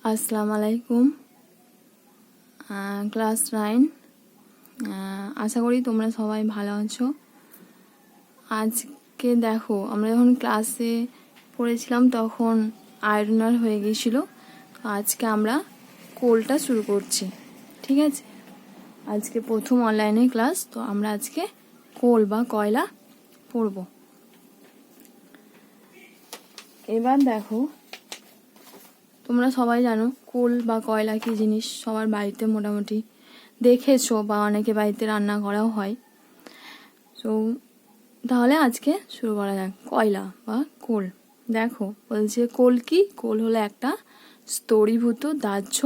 আসসালামু আলাইকুম। ক্লাস 9, আশা করি তোমরা সবাই ভালো আছো। আজকে দেখো, আমরা যখন ক্লাসে পড়েছিলাম তখন আয়রনার হয়ে গিয়েছিল। আজকে আমরা কোলটা শুরু করছি, ঠিক আছে? আজকে প্রথম অনলাইনে ক্লাস, তো আমরা আজকে কোল বা কয়লা পড়ব। এবার দেখো, তোমরা সবাই জানো কোল বা কয়লা কি জিনিস, সবার বাড়িতে মোটামুটি দেখেছো বা অনেকে বাড়িতে রান্না করাও হয়। তো তাহলে আজকে শুরু করা যাক। কয়লা বা কোল। দেখো বলছে কোল কি? কোল হলো একটা স্তরীভূত দাহ্য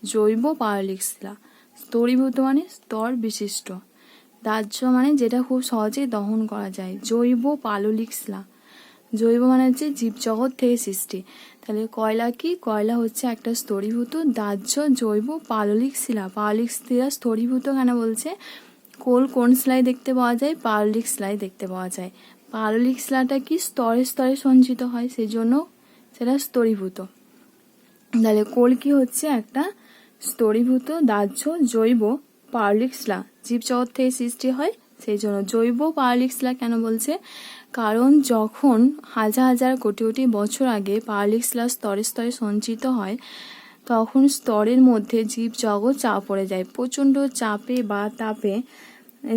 জৈব পাললিক শিলা। স্তরীভূত মানে স্তর বিশিষ্ট, দাহ্য মানে যেটা খুব সহজেই দহন করা যায়, জৈব পাললিক শিলা। জৈব মানে হচ্ছে জীবজগৎ থেকে সৃষ্টি। তাহলে কয়লা কি? কয়লা হচ্ছে একটা স্তরীভূত দাহ্য জৈব পাললিক শিলা। পাললিক শিলা স্তরীভূত কেন বলছে? কোল কোন শিলায় দেখতে পাওয়া যায়? পাললিক শিলায় দেখতে পাওয়া যায়। পাললিক শিলাটা কি স্তরে স্তরে সঞ্চিত হয়, সেই জন্য সেটা স্তরীভূত। তাহলে কোল কি হচ্ছে? একটা স্তরীভূত দাহ্য জৈব পাললিক শিলা, জীবজগৎ থেকে সৃষ্টি হয়, সেই জন্য জৈব পাললিক শিলা কেন বলছে? কারণ যখন হাজার হাজার কোটি কোটি বছর আগে পাললিক শিলা স্তরে স্তরে সঞ্চিত হয়, তখন স্তরের মধ্যে জীবজগৎ চাপ পড়ে যায়। প্রচণ্ড চাপে বা তাপে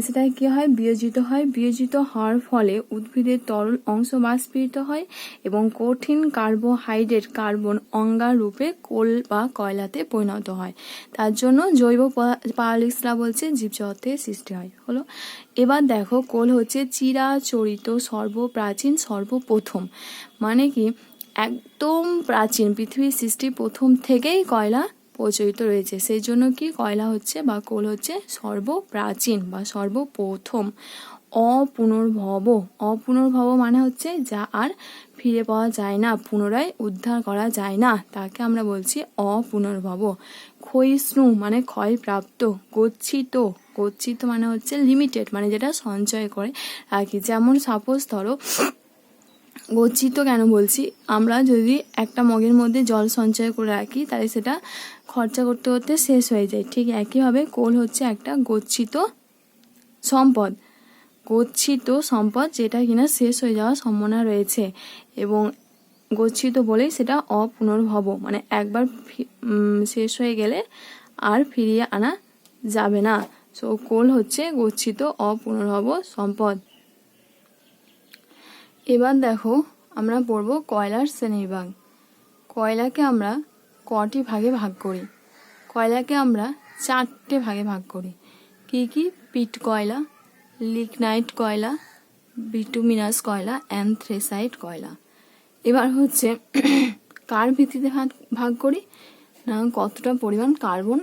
সেটা কি হয়? বিয়োজিত হয়। বিয়োজিত হওয়ার ফলে উদ্ভিদের তরল অংশ বাষ্পীভূত হয় এবং কঠিন কার্বোহাইড্রেট কার্বন অঙ্গার রূপে কোল বা কয়লাতে পরিণত হয়। তার জন্য জৈব পাললিক শিলা বলছে জীবজগৎ থেকে সৃষ্টি হয়। হলো। এবার দেখো, কোল হচ্ছে চিরাচরিত সর্বপ্রাচীন সর্বপ্রথম, মানে কি একদম প্রাচীন, পৃথিবীর সৃষ্টি প্রথম থেকেই কয়লা প্রচলিত রয়েছে, সেই জন্য কি কয়লা হচ্ছে বা কোল হচ্ছে সর্বপ্রাচীন বা সর্বপ্রথম। অপুনর্ভব। অপুনর্ভব মানে হচ্ছে যা আর ফিরে পাওয়া যায় না, পুনরায় উদ্ধার করা যায় না, তাকে আমরা বলছি অপুনর্ভব। ক্ষয়িষ্ণু মানে ক্ষয়প্রাপ্ত। গচ্ছিত। গচ্ছিত মানে হচ্ছে লিমিটেড, মানে যেটা সঞ্চয় করে আর কি। যেমন সাপোজ ধরো, গচ্ছিত কেন বলছি? আমরা যদি একটা মগের মধ্যে জল সঞ্চয় করে রাখি, তাহলে সেটা খরচা করতে করতে শেষ হয়ে যায়। ঠিক একইভাবে কোল হচ্ছে একটা গচ্ছিত সম্পদ। গচ্ছিত সম্পদ, যেটা কিনা শেষ হয়ে যাওয়ার সম্ভাবনা রয়েছে, এবং গচ্ছিত বলেই সেটা অপুনর্ভব, মানে একবার শেষ হয়ে গেলে আর ফিরিয়ে আনা যাবে না। সো কোল হচ্ছে গচ্ছিত অপুনর্ভব সম্পদ। এবার দেখো, আমরা পড়ব কয়লার শ্রেণীবিভাগ। কয়লাকে আমরা কটি ভাগে ভাগ করি? কয়লাকে আমরা 4টে ভাগে ভাগ করি। কি কি? পিট কয়লা, লিগনাইট কয়লা, বিটুমিনাস কয়লা, অ্যানথ্রেসাইট কয়লা। এবার হচ্ছে কার ভিত্তিতে ভাগ করি না, কতটা পরিমাণ কার্বন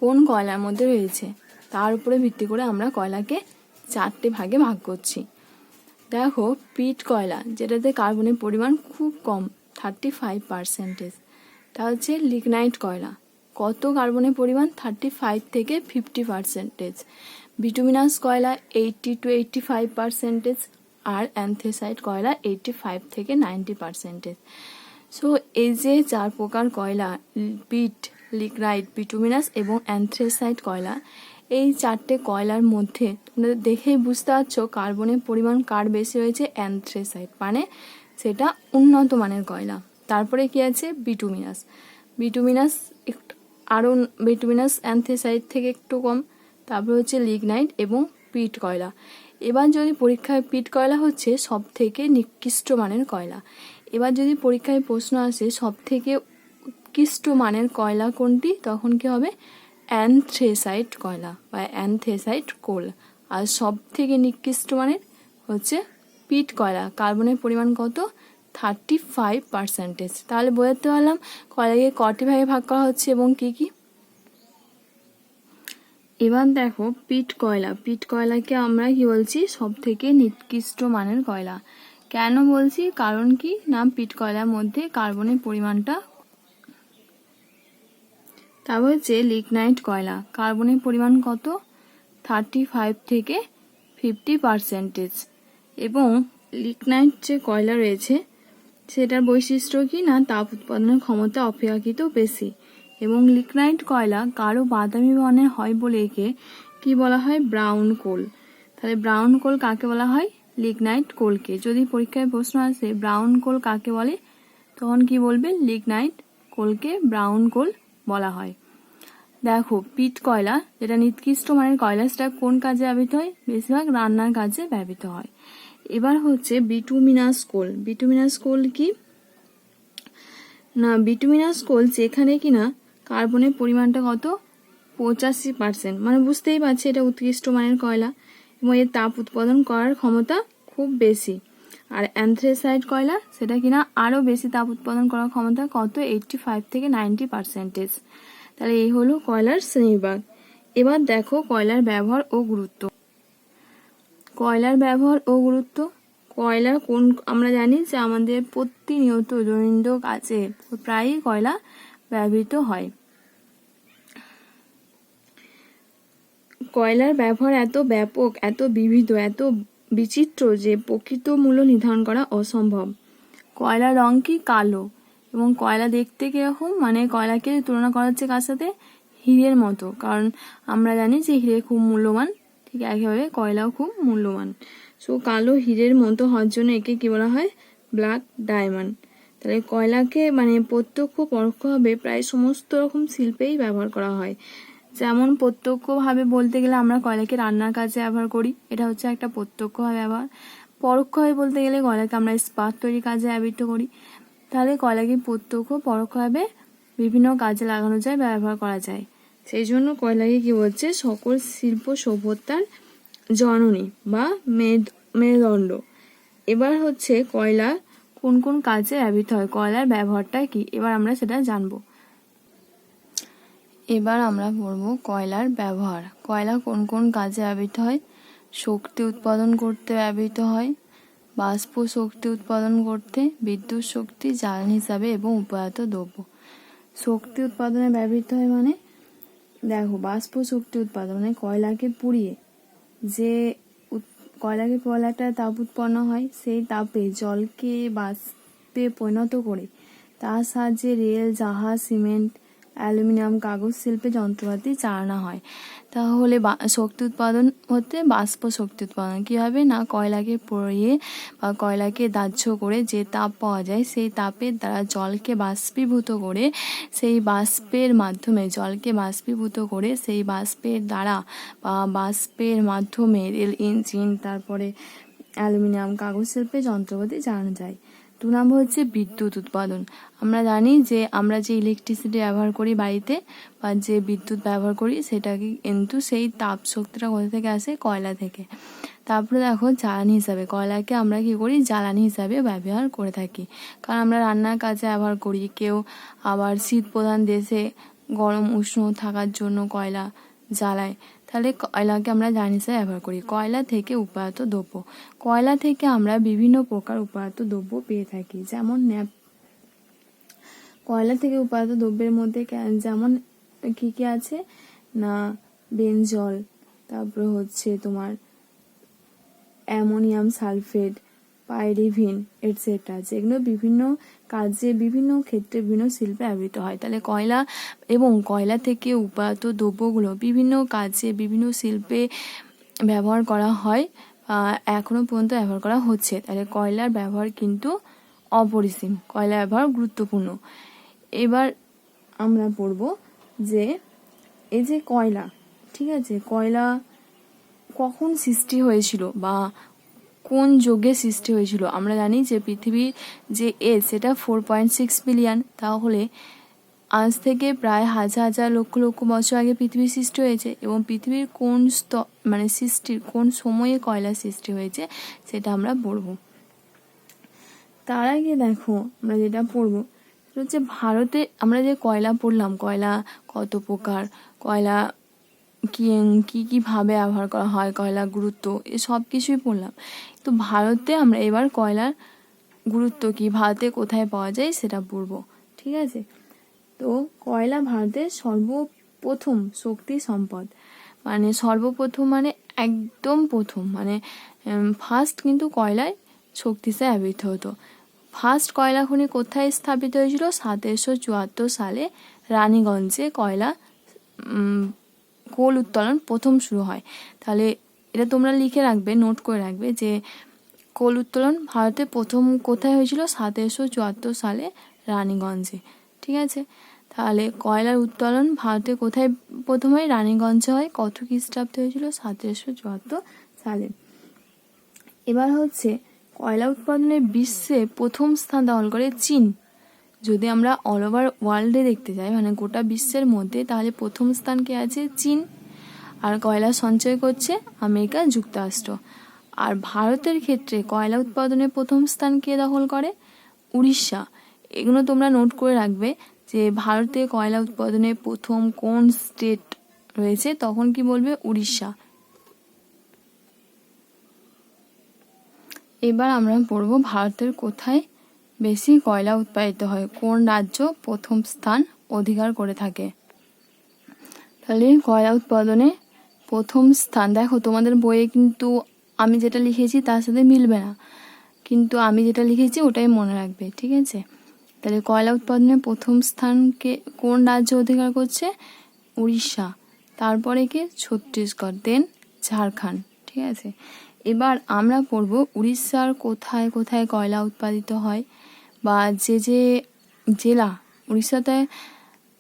কোন কয়লার মধ্যে রয়েছে তার উপরে ভিত্তি করে আমরা কয়লাকে 4টে ভাগে ভাগ করছি। দেখো, পিট কয়লা, যেটাতে কার্বনের পরিমাণ খুব কম, 35%। তা হচ্ছে লিগনাইট কয়লা, কত কার্বনের পরিমাণ? 35 থেকে 50%। বিটুমিনাস কয়লা 80 to 85%, আর অ্যানথ্রেসাইট কয়লা 85 থেকে 90%। সো এই যে 4 প্রকার কয়লা, পিট, লিগনাইট, বিটুমিনাস এবং অ্যানথ্রেসাইট কয়লা, এই 4টে কয়লার মধ্যে তোমরা দেখেই বুঝতে পারছো কার্বনের পরিমাণ কার বেশি হয়েছে? অ্যানথ্রেসাইট, মানে সেটা উন্নত মানের কয়লা। তারপরে কি আছে? বিটুমিনাস। বিটুমিনাস একটু আরও, বিটুমিনাস অ্যানথ্রেসাইট থেকে একটু কম। তারপরে হচ্ছে লিগনাইট এবং পিট কয়লা। এবার যদি পরীক্ষায়, পিট কয়লা হচ্ছে সব থেকে নিকৃষ্ট মানের কয়লা। এবার যদি পরীক্ষায় প্রশ্ন আসে সব থেকে উৎকৃষ্ট মানের কয়লা কোনটি, তখন কি হবে? অ্যানথ্রেসাইট কয়লা বা অ্যানথ্রেসাইট কোল। আর সব থেকে নিকৃষ্ট মানের হচ্ছে পিট কয়লা। কার্বনের পরিমাণ কত? 35%। তাহলে বোঝাতে পারলাম কয়লাকে কটি ভাগে ভাগ করা হচ্ছে এবং কি কি। এবার দেখো, পিট কয়লা। পিট কয়লাকে আমরা কি বলছি? সব থেকে নিকৃষ্ট মানের কয়লা। কেন বলছি? কারণ কি না, পিট কয়লার মধ্যে কার্বনের পরিমাণটা। তারপর হচ্ছে লিগনাইট কয়লা, কার্বনের পরিমাণ কত? 35 থেকে 50%। এবং লিগনাইট যে কয়লা রয়েছে সেটার বৈশিষ্ট্য কি না, তাপ উৎপাদনের ক্ষমতা অপেক্ষাকৃত বেশি এবং লিগনাইট কয়লা গাঢ় বাদামি বর্ণের হয় বলে একে কি বলা হয়, ব্রাউন কোল। তাহলে ব্রাউন কোল কাকে বলা হয়, লিগনাইট কোলকে। যদি পরীক্ষায় প্রশ্ন আসে ব্রাউন কোল কাকে বলে, তখন কি বলবে, লিগনাইট কোলকে ব্রাউন কোল বলা হয়। দেখো পিট কয়লা যেটা নিকৃষ্ট মানের কয়লা, সেটা কোন কাজে ব্যবহৃত হয়, বেশিরভাগ রান্নার কাজে ব্যবহৃত হয়। এবার হচ্ছে বিটুমিনাস কোল। বিটুমিনাস কোল কি না, বিটুমিনাস কোল যেখানে কিনা কার্বনের পরিমাণটা কত, 85%, মানে বুঝতেই পারছি এটা উৎকৃষ্ট মানের কয়লা এবং এর তাপ উৎপাদন করার ক্ষমতা খুব বেশি। আর অ্যান্থ্রেসাইট কয়লা সেটা কিনা আরও বেশি তাপ উৎপাদন করার ক্ষমতা কত, 85 থেকে 90%। তাহলে এই হলো কয়লার শ্রেণীবিভাগ। এবার দেখো কয়লার ব্যবহার ও গুরুত্ব। কয়লার ব্যবহার ও গুরুত্ব। কয়লা কোন, আমরা জানি যে আমাদের প্রতিনিয়ত দৈনন্দিন কাজে প্রায়ই কয়লা ব্যবহৃত হয়। কয়লার ব্যবহার এত ব্যাপক, এত বিবিধ, এত বিচিত্র যে প্রকৃত মূল্য নির্ধারণ করা অসম্ভব। কয়লার রং কি, কালো। এবং কয়লা দেখতে কিরকম, মানে কয়লাকে তুলনা করা হচ্ছে কার সাথে, হীরের মতো, কারণ আমরা জানি যে হীরে খুব মূল্যবান, ঠিক একইভাবে কয়লাও খুব মূল্যবান। সো কালো হীরের মতো হওয়ার জন্য একে কি বলা হয়, ব্ল্যাক ডায়মন্ড। তাহলে কয়লাকে মানে প্রত্যক্ষ পরোক্ষভাবে প্রায় সমস্ত রকম শিল্পেই ব্যবহার করা হয়। যেমন প্রত্যক্ষভাবে বলতে গেলে আমরা কয়লাকে রান্নার কাজে ব্যবহার করি, এটা হচ্ছে একটা প্রত্যক্ষভাবে ব্যবহার। পরোক্ষভাবে বলতে গেলে কয়লাকে আমরা ইস্পাত তৈরির কাজে ব্যবহৃত করি। তাহলে কয়লাকে প্রত্যক্ষ পরোক্ষভাবে বিভিন্ন কাজে লাগানো যায়, ব্যবহার করা যায়। সেই জন্য কয়লাকে কি বলছে, সকল শিল্প সভ্যতার জননী বা মেরুদণ্ড। এবার হচ্ছে কয়লা কোন কোন কাজে ব্যবহৃত হয়, কয়লার ব্যবহারটা কি, এবার আমরা সেটা জানবো। এবার আমরা পড়ব কয়লার ব্যবহার। কয়লা কোন কোন কাজে ব্যবহৃত হয়, শক্তি উৎপাদন করতে ব্যবহৃত হয়, বাষ্প শক্তি উৎপাদন করতে, বিদ্যুৎ শক্তি, জ্বালানি হিসাবে এবং উপায়ত দ্রব্য। শক্তি উৎপাদনে ব্যবহৃত হয় মানে দেখো, বাষ্প শক্তি উৎপাদন মানে কয়লাকে পুড়িয়ে যে কয়লাকে একটা তাপ উৎপন্ন হয়, সেই তাপে জলকে বাষ্পে পরিণত করে তার সাহায্যে রেল, জাহাজ, সিমেন্ট, অ্যালুমিনিয়াম, কাগজ শিল্পে যন্ত্রপাতি চালানো হয়। তাহলে শক্তি উৎপাদন হতে বাষ্প শক্তি উৎপাদন কী হবে না, কয়লাকে পুড়িয়ে বা কয়লাকে দাহ্য করে যে তাপ পাওয়া যায়, সেই তাপের দ্বারা জলকে বাষ্পীভূত করে, সেই বাষ্পের মাধ্যমে জলকে বাষ্পীভূত করে সেই বাষ্পের দ্বারা বা বাষ্পের মাধ্যমে রেল ইঞ্জিন, তারপরে অ্যালুমিনিয়াম, কাগজ শিল্পে যন্ত্রপাতি চালানো যায়। 2 নম্বর হচ্ছে বিদ্যুৎ উৎপাদন। আমরা জানি যে আমরা যে ইলেকট্রিসিটি ব্যবহার করি বাড়িতে বা যে বিদ্যুৎ ব্যবহার করি, সেটাকে কিন্তু সেই তাপ শক্তিটা কোথা থেকে আসে, কয়লা থেকে। তারপরে দেখো জ্বালানি হিসাবে, কয়লাকে আমরা কি করি, জ্বালানি হিসাবে ব্যবহার করে থাকি, কারণ আমরা রান্নার কাজে ব্যবহার করি। কেউ আবার শীত প্রধান দেশে গরম উষ্ণ থাকার জন্য কয়লা জ্বালায়, তাহলে কয়লাকে আমরা জ্বালানি হিসেবে ব্যবহার করি। কয়লা থেকে উৎপাদিত দ্রব্য। কয়লা থেকে আমরা বিভিন্ন প্রকার উৎপাদিত দ্রব্য পেয়ে থাকি, যেমন কয়লা থেকে উৎপাদিত দ্রব্যের মধ্যে যেমন কি কি আছে না, বেনজল, তারপরে হচ্ছে তোমার অ্যামোনিয়াম সালফেট, পাইরিভিন এটসেট্রা, যেগুলো বিভিন্ন কাজে, বিভিন্ন ক্ষেত্রে, বিভিন্ন শিল্পে ব্যবহৃত হয়। তাহলে কয়লা এবং কয়লা থেকে উৎপাদিত দ্রব্যগুলো বিভিন্ন কাজে, বিভিন্ন শিল্পে ব্যবহার করা হয়, এখনো পর্যন্ত ব্যবহার করা হচ্ছে। তাহলে কয়লার ব্যবহার কিন্তু অপরিসীম, কয়লার ব্যবহার গুরুত্বপূর্ণ। এবার আমরা পড়ব যে এই যে কয়লা, ঠিক আছে, কয়লা কখন সৃষ্টি হয়েছিল বা কোন যুগে সৃষ্টি হয়েছিল। আমরা জানি যে পৃথিবীর যে এজ সেটা 4.6 বিলিয়ন, তাহলে আজ থেকে প্রায় হাজার হাজার লক্ষ লক্ষ বছর আগে পৃথিবীর সৃষ্টি হয়েছে এবং পৃথিবীর কোন মানে সৃষ্টির কোন সময়ে কয়লা সৃষ্টি হয়েছে সেটা আমরা পড়ব। তার আগে দেখো আমরা যেটা পড়ব হচ্ছে ভারতে আমরা যে কয়লা পড়লাম, কয়লা কত প্রকার, কয়লা কীভাবে ব্যবহার করা হয়, কয়লার গুরুত্ব, এ সব কিছুই পড়লাম। তো ভারতে আমরা এবার কয়লার গুরুত্ব কি, ভারতে কোথায় পাওয়া যায় সেটা পড়ব, ঠিক আছে। তো কয়লা ভারতের সর্বপ্রথম শক্তি সম্পদ, মানে সর্বপ্রথম মানে একদম প্রথম, মানে ফার্স্ট কিন্তু কয়লায় শক্তি হিসেবে ব্যবহৃত হতো। ফার্স্ট কয়লা খনি কোথায় স্থাপিত হয়েছিল? 1774 সালে রানীগঞ্জে কোল উত্তোলন প্রথম শুরু হয়। তাহলে এটা তোমরা লিখে রাখবে, নোট করে রাখবে যে কোল উত্তোলন ভারতে প্রথম কোথায় হয়েছিল? 1774 সালে রানীগঞ্জে। ঠিক আছে, তাহলে কয়লার উত্তোলন ভারতে কোথায় প্রথম হয়? রানীগঞ্জে হয়। কত খ্রিস্টাব্দে হয়েছিল? 1774 সালে। এবার হচ্ছে কয়লা উৎপাদনে বিশ্বে প্রথম স্থান দখল করে চীন। যদি আমরা অল ওভার ওয়ার্ল্ডে দেখতে যাই, মানে গোটা বিশ্বের মধ্যে, তাহলে প্রথম স্থান কে আছে? চীন। আর কয়লা সঞ্চয় করছে আমেরিকা যুক্তরাষ্ট্র। আর ভারতের ক্ষেত্রে কয়লা উৎপাদনে প্রথম স্থান কে দখল করে? উড়িষ্যা। এগুলো তোমরা নোট করে রাখবে যে ভারতে কয়লা উৎপাদনে প্রথম কোন স্টেট রয়েছে, তখন কি বলবে? উড়িষ্যা। এবার আমরা পড়ব ভারতের কোথায় বেশি কয়লা উৎপাদিত হয়, কোন রাজ্য প্রথম স্থান অধিকার করে থাকে। তাহলে কয়লা উৎপাদনে প্রথম স্থান, দেখো তোমাদের বইয়ে কিন্তু আমি যেটা লিখেছি তার সাথে মিলবে না, কিন্তু আমি যেটা লিখেছি ওটাই মনে রাখবে। ঠিক আছে, তাহলে কয়লা উৎপাদনে প্রথম স্থানকে কোন রাজ্য অধিকার করছে? উড়িষ্যা। তারপরে কি? ছত্তিশগড়, দেন ঝাড়খণ্ড। ঠিক আছে, এবার আমরা পড়ব উড়িষ্যার কোথায় কোথায় কয়লা উৎপাদিত হয়, বা যে যে জেলা, উড়িষ্যাতে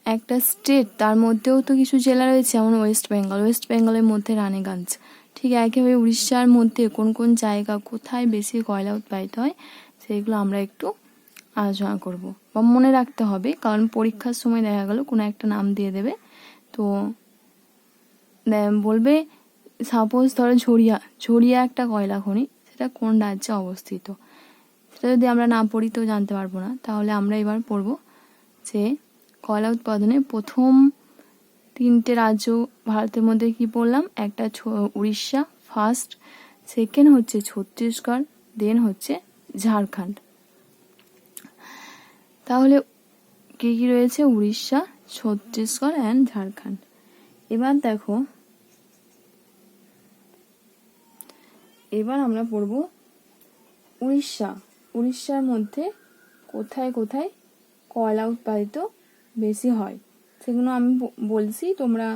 একটা স্টেট, তার মধ্যেও তো কিছু জেলা রয়েছে, যেমন ওয়েস্ট বেঙ্গল, ওয়েস্ট বেঙ্গলের মধ্যে রানীগঞ্জ। ঠিক একইভাবে উড়িষ্যার মধ্যে কোন কোন জায়গা, কোথায় বেশি কয়লা উৎপাদিত হয়, সেইগুলো আমরা একটু আলোচনা করব বা মনে রাখতে হবে, কারণ পরীক্ষার সময় দেখা গেল কোনো একটা নাম দিয়ে দেবে, তো বলবে সাপোজ ধরো ঝরিয়া একটা কয়লা খনি, সেটা কোন রাজ্যে অবস্থিত, সেটা যদি আমরা না পড়ি তো জানতে পারবো না। তাহলে আমরা এবার পড়ব যে কয়লা উৎপাদনে প্রথম তিনটে রাজ্য ভারতের মধ্যে কি পড়লাম? একটা উড়িষ্যা ফার্স্ট, সেকেন্ড হচ্ছে ছত্তিশগড়, দেন হচ্ছে ঝাড়খণ্ড। তাহলে কি কি রয়েছে? উড়িষ্যা, ছত্তিশগড় অ্যান্ড ঝাড়খণ্ড। এবার দেখো, এবার আমরা পড়ব উড়িষ্যার মধ্যে কোথায় কোথায় কয়লা উৎপাদিত বেশি হয়, সেগুলো আমি বলছি, তোমরা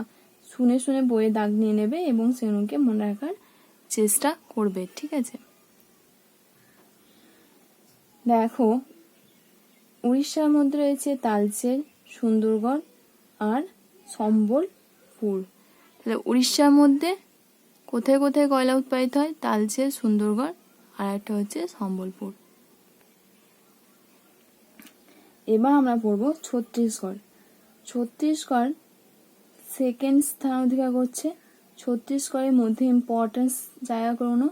শুনে শুনে বইয়ে দাগ নিয়ে নেবে এবং সেগুলোকে মনে রাখার চেষ্টা করবে। ঠিক আছে, দেখো উড়িষ্যার মধ্যে রয়েছে তালচের, সুন্দরগড় আর সম্বলপুর। তাহলে উড়িষ্যার মধ্যে কোথায় কোথায় কয়লা উৎপাদিত হয়? তালচের, সুন্দরগড় আর একটা হচ্ছে সম্বলপুর। এবার আমরা পড়ব ছত্তিশগড় সেকেন্ড স্থান অধিকার করছে। ছত্তিশগড়ের মধ্যে ইম্পর্টেন্স জায়গা কোনো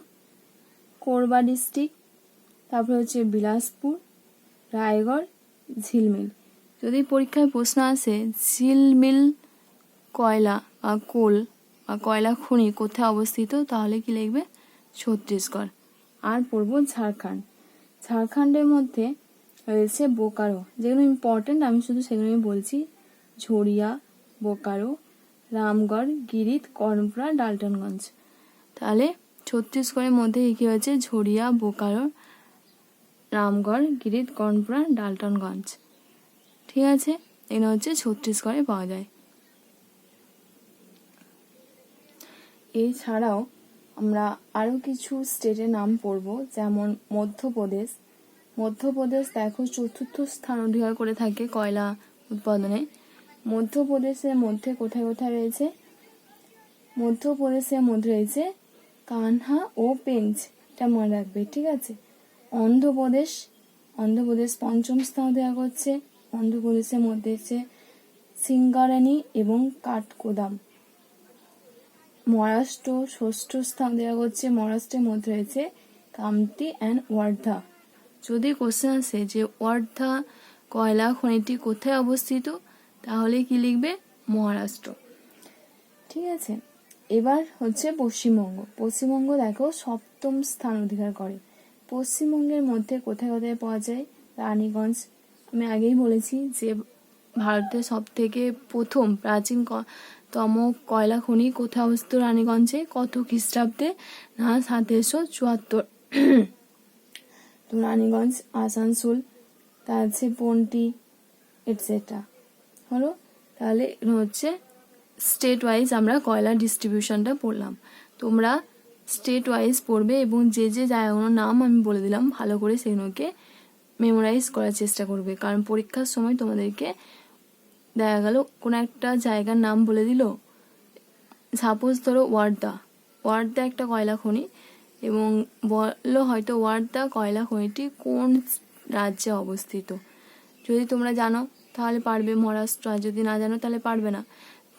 কোরবা ডিস্ট্রিক্ট, তারপরে হচ্ছে বিলাসপুর, রায়গড়, ঝিলমিল। যদি পরীক্ষায় প্রশ্ন আসে ঝিলমিল কয়লা বা কোল বা কয়লা খনি কোথায় অবস্থিত, তাহলে কি লিখবে? ছত্তিশগড়। আর পড়ব ঝাড়খণ্ডের মধ্যে রয়েছে বোকারো, যেগুলো ইম্পর্টেন্ট আমি শুধু সেগুলোই বলছি, ঝরিয়া, বোকারো, রামগড়, গিরিত, কর্ণপুরা, ডালটনগঞ্জ। তাহলে ছত্তিশগড়ের মধ্যে কি হয়েছে? ঝরিয়া, বোকারো, রামগড়, গিরিত, কর্ণপুরা, ডালটনগঞ্জ। ঠিক আছে, এগুলো হচ্ছে ছত্তিশগড়ে পাওয়া যায়। এছাড়াও আমরা আরও কিছু স্টেটের নাম পড়ব, যেমন মধ্যপ্রদেশ দেখো চতুর্থ স্থান অধিকার করে থাকে কয়লা উৎপাদনে। মধ্যপ্রদেশের মধ্যে কোথায় কোথায় রয়েছে? মধ্যপ্রদেশের মধ্যে রয়েছে কানহা ও পেঞ্চ, এটা মনে রাখবে। ঠিক আছে, অন্ধ্রপ্রদেশ পঞ্চম স্থান অধিকার করছে। অন্ধ্রপ্রদেশের মধ্যে হচ্ছে সিঙ্গারানি এবং কাঠগোদাম। মহারাষ্ট্র ষষ্ঠ স্থান দেওয়া হচ্ছে, মহারাষ্ট্রের মধ্যে রয়েছে কামতি অ্যান্ড ওয়ার্ধা। যদি কোশ্চেন আসে যে ওয়ার্ধা কয়লা খনিটি কোথায় অবস্থিত, তাহলে কি লিখবে? মহারাষ্ট্র। ঠিক আছে, এবার হচ্ছে পশ্চিমবঙ্গ দেখো সপ্তম স্থান অধিকার করে। পশ্চিমবঙ্গের মধ্যে কোথায় কোথায় পাওয়া যায়? রানীগঞ্জ, আমি আগেই বলেছি যে ভারতের সব থেকে প্রথম প্রাচীনতম কয়লা খনি কোথায় অবস্থিত? রানীগঞ্জে। কত খ্রিস্টাব্দে? না 1774। তো রানীগঞ্জ, আসানসোল, তা আছে পন্টি এটসেট্রা। হলো, তাহলে হচ্ছে স্টেট ওয়াইজ আমরা কয়লা ডিস্ট্রিবিউশনটা পড়লাম। তোমরা স্টেট ওয়াইজ পড়বে এবং যে যে জায়গাগুলোর নাম আমি বলে দিলাম ভালো করে সেগুলোকে মেমোরাইজ করার চেষ্টা করবে, কারণ পরীক্ষার সময় তোমাদেরকে দেখা গেল কোনো একটা জায়গার নাম বলে দিল, সাপোজ ধরো ওয়ার্দা, ওয়ার্দা একটা কয়লা খনি, এবং বললো হয়তো ওয়ার্দা কয়লা খনিটি কোন রাজ্যে অবস্থিত। যদি তোমরা জানো তাহলে পারবে মহারাষ্ট্র, আর যদি না জানো তাহলে পারবে না।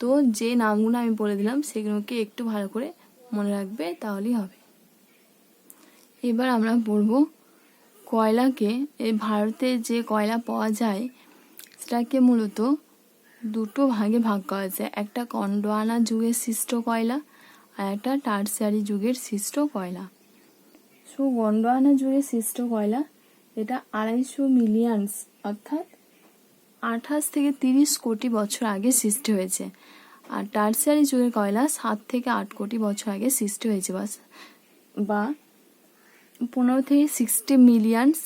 তো যে নামগুলো আমি বলে দিলাম সেগুলোকে একটু ভালো করে মনে রাখবে, তাহলেই হবে। এবার আমরা পড়ব কয়লাকে, এই ভারতে যে কয়লা পাওয়া যায় সেটাকে মূলত দুটো ভাগে ভাগ করা যায়, একটা গন্ডোয়ানা যুগের সৃষ্ট কয়লা আর একটা টারসিয়ারি যুগের সৃষ্ট কয়লা। সো গন্ডোয়ানা যুগের সৃষ্ট কয়লা এটা 250 মিলিয়নস অর্থাৎ 28 থেকে 30 কোটি বছর আগে সৃষ্টি হয়েছে, আর টারসিয়ারি যুগের কয়লা 7 থেকে 8 কোটি বছর আগে সৃষ্টি হয়েছে, বা 15 থেকে 60 মিলিয়নস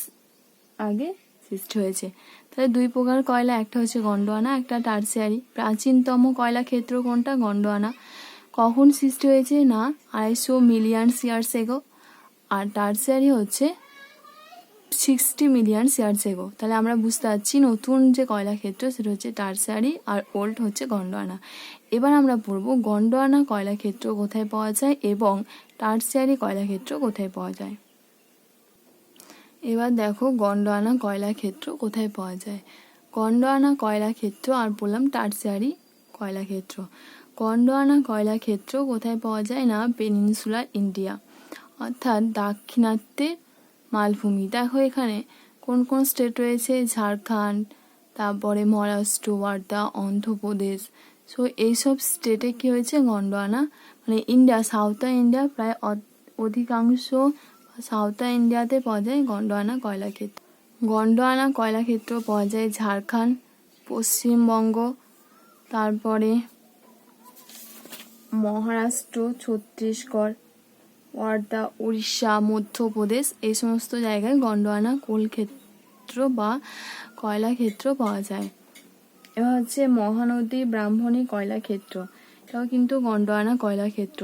আগে সৃষ্টি হয়েছে। তাহলে দুই প্রকার কয়লা, একটা হচ্ছে গন্ডোয়ানা, একটা টারসিয়ারি। প্রাচীনতম কয়লা ক্ষেত্র কোনটা? গন্ডোয়ানা। কখন সৃষ্টি হয়েছে? না 250 মিলিয়ন ইয়ার্স এগো। আর টারসিয়ারি হচ্ছে 60 মিলিয়ন ইয়ার্স এগো। তাহলে আমরা বুঝতে পারছি নতুন যে কয়লা ক্ষেত্র সেটা হচ্ছে টারসিয়ারি, আর ওল্ড হচ্ছে গন্ডোয়ানা। এবার আমরা পড়বো গন্ডোয়ানা কয়লা ক্ষেত্র কোথায় পাওয়া যায় এবং টারসিয়ারি কয়লা ক্ষেত্র কোথায় পাওয়া যায়। এবার দেখো গন্ডোয়ানা কয়লা ক্ষেত্র কোথায় পাওয়া যায়। গন্ডোয়ানা কয়লা ক্ষেত্র আর বললাম টারসিয়ারি কয়লা ক্ষেত্র। গন্ডোয়ানা কয়লা ক্ষেত্র কোথায় পাওয়া যায়? না পেনিনসুলার ইন্ডিয়া, অর্থাৎ দাক্ষিণাত্যের মালভূমি। দেখো এখানে কোন কোন স্টেট রয়েছে? ঝাড়খণ্ড, তারপরে মহারাষ্ট্র, ওয়ার্দা, অন্ধ্রপ্রদেশ। সো এইসব স্টেটে কি হয়েছে? গন্ডোয়ানা, মানে ইন্ডিয়া, সাউথার্ন ইন্ডিয়া প্রায় অধিকাংশ সাউথার্ন ইন্ডিয়াতে পাওয়া যায় গন্ডোয়ানা কয়লা ক্ষেত্র। গন্ডোয়ানা কয়লা ক্ষেত্র পাওয়া যায় ঝাড়খণ্ড, পশ্চিমবঙ্গ, তারপরে মহারাষ্ট্র, ছত্তিশগড়, ওয়ার্দা, উড়িষ্যা, মধ্যপ্রদেশ, এই সমস্ত জায়গায় গন্ডোয়ানা কোল ক্ষেত্র বা কয়লা ক্ষেত্র পাওয়া যায়। এবার হচ্ছে মহানদী ব্রাহ্মণী কয়লা ক্ষেত্র, এটাও কিন্তু গন্ডোয়ানা কয়লা ক্ষেত্র।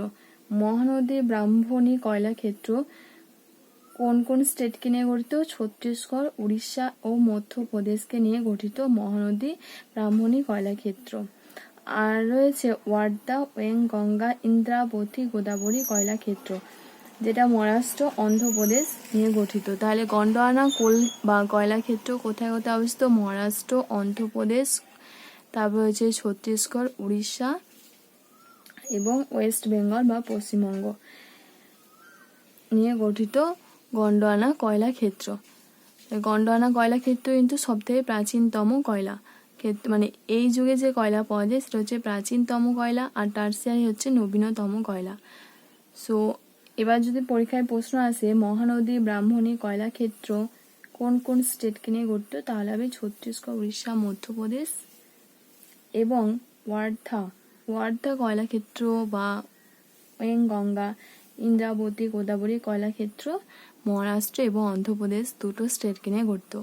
মহানদী ব্রাহ্মণী কয়লা ক্ষেত্র কোন কোন স্টেটকে নিয়ে গঠিত? ছত্তিশগড়, উড়িষ্যা ও মধ্যপ্রদেশকে নিয়ে গঠিত মহানদী ব্রাহ্মণী কয়লা ক্ষেত্র। আর রয়েছে ওয়ার্দা, ওয়েং গঙ্গা, ইন্দ্রাবতী, গোদাবরী কয়লা ক্ষেত্র, যেটা মহারাষ্ট্র, অন্ধ্রপ্রদেশ নিয়ে গঠিত। তাহলে গন্ডোয়ানা কোল বা কয়লা ক্ষেত্র কোথায় কোথায় অবস্থিত? মহারাষ্ট্র, অন্ধ্রপ্রদেশ, তারপর হচ্ছে ছত্তিশগড়, উড়িষ্যা এবং ওয়েস্ট বেঙ্গল বা পশ্চিমবঙ্গ নিয়ে গঠিত গন্ডোয়ানা কয়লা ক্ষেত্র। গন্ডোয়ানা কয়লা ক্ষেত্র কিন্তু সবথেকে প্রাচীনতম কয়লা ক্ষেত্র, মানে এই যুগে যে কয়লা পাওয়া যায় সেটা হচ্ছে প্রাচীনতম কয়লা, আর টারসিয়ারি হচ্ছে নবীনতম কয়লা। সো এবার যদি পরীক্ষায় প্রশ্ন আসে মহানদী ব্রাহ্মণী কয়লা ক্ষেত্র কোন কোন স্টেটকে নিয়ে গঠিত, তাহলে হবে ছত্তিশগড়, উড়িষ্যা, মধ্যপ্রদেশ এবং ওয়ার্ধা কয়লা ক্ষেত্র বা ওয়েং গঙ্গা, ইন্দ্রাবতী, গোদাবরী কয়লা ক্ষেত্র মহারাষ্ট্র এবং অন্ধ্রপ্রদেশ দুটো স্টেটকে নিয়ে গঠিত।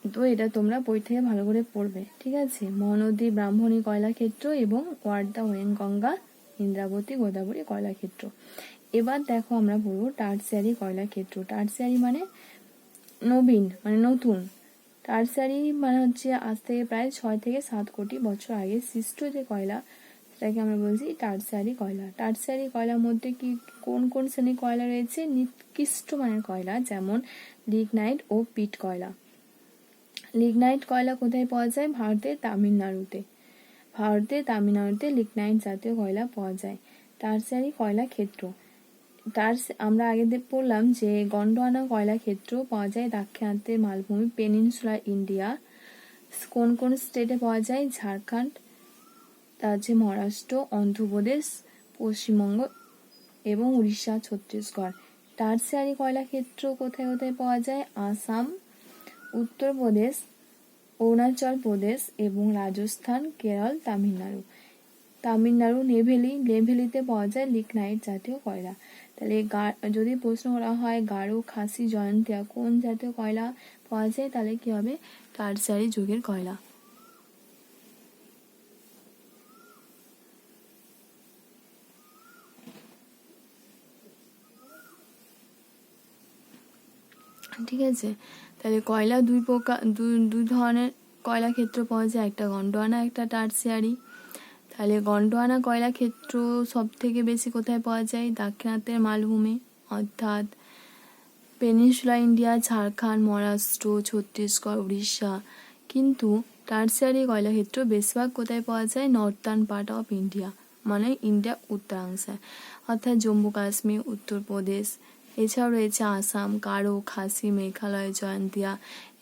তো এটা তোমরা বই থেকে ভালো করে পড়বে, ঠিক আছে? মহানদী ব্রাহ্মণী কয়লা ক্ষেত্র এবং ওয়ার্ধা, ওয়েং গঙ্গা, ইন্দ্রাবতী, গোদাবরী কয়লা ক্ষেত্র। এবার দেখো আমরা পড়বো টারসিয়ারি কয়লা ক্ষেত্র। টারসিয়ারি মানে নবীন, মানে নতুন। টারসিয়ারি মানে হচ্ছে আজ থেকে প্রায় 6 থেকে 7 কোটি বছর আগে সৃষ্ট যে কয়লা সেটাকে আমরা বলছি টারসিয়ারি কয়লা। টারসিয়ারি কয়লার মধ্যে কি কোন কোন শ্রেণীর কয়লা রয়েছে? নিকৃষ্ট মানের কয়লা, যেমন লিগনাইট ও পিট কয়লা। লিগনাইট কয়লা কোথায় পাওয়া যায়? ভারতের তামিলনাড়ুতে লিগনাইট জাতীয় কয়লা পাওয়া যায়। টারসিয়ারি কয়লা ক্ষেত্র, আমরা আগে পড়লাম যে গন্ডোয়ানা কয়লা ক্ষেত্র পাওয়া যায় দাক্ষিণাত্যের মালভূমি পেনিনসুলার ইন্ডিয়া। কোন কোন স্টেটে পাওয়া যায়? ঝাড়খণ্ড, তার যে মহারাষ্ট্র, অন্ধ্রপ্রদেশ, পশ্চিমবঙ্গ এবং উড়িষ্যা, ছত্তিশগড়। টারসিয়ারি কয়লা ক্ষেত্র কোথায় কোথায় পাওয়া যায়? আসাম, উত্তরপ্রদেশ, অরুণাচল প্রদেশ এবং রাজস্থান, কেরল, তামিলনাড়ু। নেভেলিতে পাওয়া যায় লিগনাইট জাতীয় কয়লা। তাহলে যদি প্রশ্ন করা হয় গারো, খাসি, জয়ন্তিয়া কোন জাতীয় কয়লা পাওয়া যায়, তাহলে কি হবে? টারশারি যুগের কয়লা। ঠিক আছে, তাহলে কয়লা দুই ধরনের কয়লা ক্ষেত্র পাওয়া যায়, একটা গন্ডোয়ানা, একটা টারশিয়ারি। তাহলে গন্ডোয়ানা কয়লা ক্ষেত্র সব থেকে বেশি কোথায় পাওয়া যায়? দাক্ষিণাত্যের মালভূমি অর্থাৎ পেনিনসুলা ইন্ডিয়া, ঝাড়খণ্ড, মহারাষ্ট্র, ছত্তিশগড়, উড়িষ্যা। কিন্তু টারশিয়ারি কয়লা ক্ষেত্র বেশিরভাগ কোথায় পাওয়া যায়? নর্থার্ন পার্ট অফ ইন্ডিয়া, মানে ইন্ডিয়া উত্তরাংশে, অর্থাৎ জম্মু কাশ্মীর, উত্তরপ্রদেশ। এছাড়াও রয়েছে আসাম, গারো, খাসি, মেঘালয়, জয়ন্তিয়া,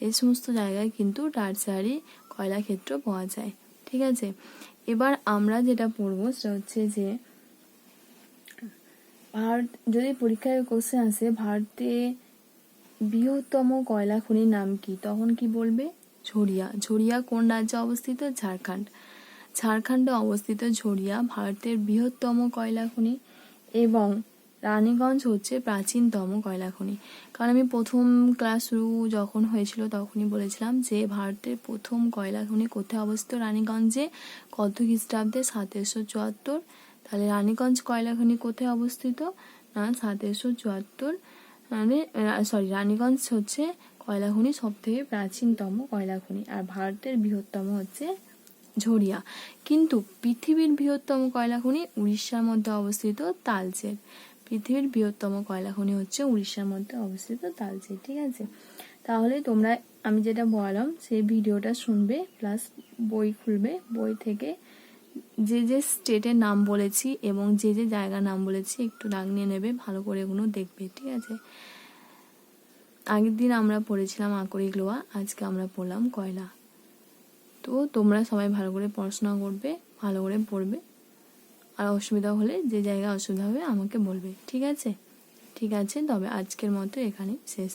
এই সমস্ত জায়গায় কিন্তু টারশিয়ারি কয়লা ক্ষেত্র পাওয়া যায়। ঠিক আছে, এবার আমরা যেটা পড়বো সেটা হচ্ছে যে ভারত, যদি পরীক্ষায় কোশ্চেন আসে ভারতে বৃহত্তম কয়লা খনির নাম কি, তখন কি বলবে? ঝরিয়া। ঝরিয়া কোন রাজ্যে অবস্থিত? ঝাড়খণ্ড। ঝাড়খণ্ডে অবস্থিত ঝরিয়া ভারতের বৃহত্তম কয়লা খনি। এবং রানীগঞ্জ হচ্ছে প্রাচীনতম কয়লা খনি। কারণ আমি প্রথম ক্লাস শুরু যখন হয়েছিল তখনই বলেছিলাম যে ভারতের প্রথম কয়লা খনি কোথায় অবস্থিত? রানীগঞ্জে। কত খ্রিস্টাব্দে? 1774। তাহলে রানীগঞ্জ কয়লা খনি কোথায় অবস্থিত? না 1774, মানে রানীগঞ্জ হচ্ছে কয়লা খনি সব থেকে প্রাচীনতম কয়লা খনি, আর ভারতের বৃহত্তম হচ্ছে ঝরিয়া। কিন্তু পৃথিবীর বৃহত্তম কয়লা খনি উড়িষ্যার মধ্যে অবস্থিত তালচের। পৃথিবীর বৃহত্তম কয়লা খনি হচ্ছে উড়িষ্যার মধ্যে অবস্থিত তালচের। ঠিক আছে, তাহলে তোমরা আমি যেটা বললাম সেই ভিডিওটা শুনবে, প্লাস বই খুলবে, বই থেকে যে যে স্টেটের নাম বলেছি এবং যে যে জায়গার নাম বলেছি একটু দাগ নিয়ে নেবে, ভালো করে এগুলো দেখবে। ঠিক আছে, আগের দিন আমরা পড়েছিলাম আকরিক লোহা, আজকে আমরা পড়লাম কয়লা। তো তোমরা সবাই ভালো করে পড়াশোনা করবে, ভালো করে পড়বে, আর অসুবিধা হলে যে জায়গায় অসুবিধা হবে আমাকে বলবে। ঠিক আছে, ঠিক আছে, তবে আজকের মতো এখানেই শেষ।